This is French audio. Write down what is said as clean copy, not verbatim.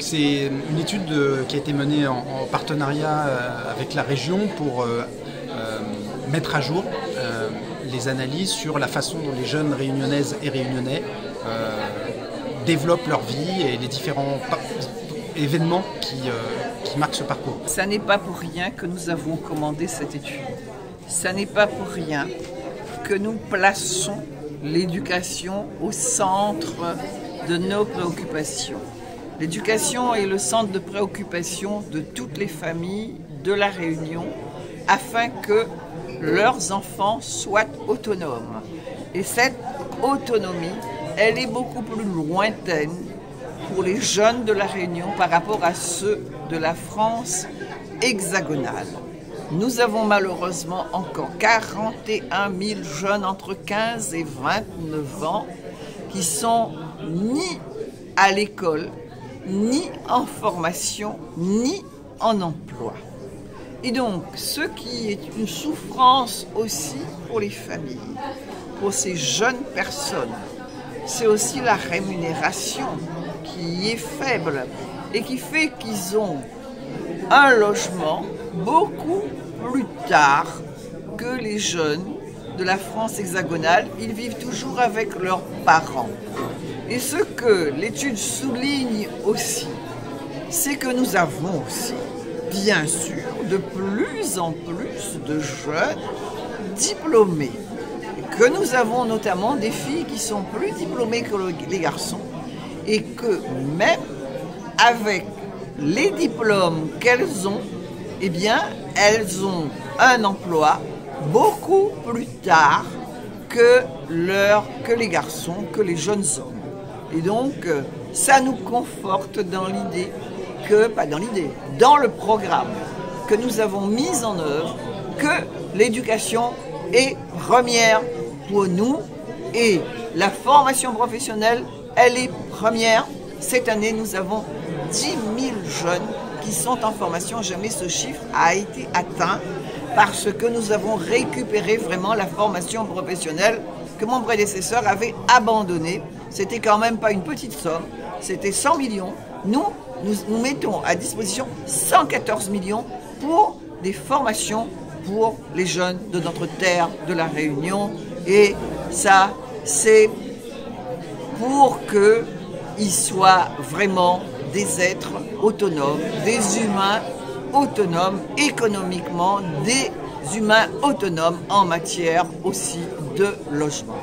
C'est une étude qui a été menée en partenariat avec la région pour mettre à jour les analyses sur la façon dont les jeunes réunionnaises et réunionnais développent leur vie et les différents événements qui marquent ce parcours. Ça n'est pas pour rien que nous avons commandé cette étude. Ça n'est pas pour rien que nous plaçons l'éducation au centre de nos préoccupations. L'éducation est le centre de préoccupation de toutes les familles de La Réunion afin que leurs enfants soient autonomes. Et cette autonomie, elle est beaucoup plus lointaine pour les jeunes de La Réunion par rapport à ceux de la France hexagonale. Nous avons malheureusement encore 41 000 jeunes entre 15 et 29 ans qui sont ni à l'école, ni en formation, ni en emploi. Et donc, ce qui est une souffrance aussi pour les familles, pour ces jeunes personnes, c'est aussi la rémunération qui est faible et qui fait qu'ils ont un logement beaucoup plus tard que les jeunes de la France hexagonale. Ils vivent toujours avec leurs parents. Et ce que l'étude souligne aussi, c'est que nous avons aussi, bien sûr, de plus en plus de jeunes diplômés. Et que nous avons notamment des filles qui sont plus diplômées que les garçons et que même avec les diplômes qu'elles ont, eh bien, elles ont un emploi beaucoup plus tard que les garçons, que les jeunes hommes. Et donc, ça nous conforte dans l'idée dans le programme que nous avons mis en œuvre, que l'éducation est première pour nous et la formation professionnelle, elle est première. Cette année, nous avons 10 000 jeunes qui sont en formation. Jamais ce chiffre a été atteint parce que nous avons récupéré vraiment la formation professionnelle que mon prédécesseur avait abandonnée. C'était quand même pas une petite somme, c'était 100 millions. Nous mettons à disposition 114 millions pour des formations pour les jeunes de notre terre de La Réunion. Et ça, c'est pour qu'ils soient vraiment des êtres autonomes, des humains autonomes économiquement, des humains autonomes en matière aussi de logement.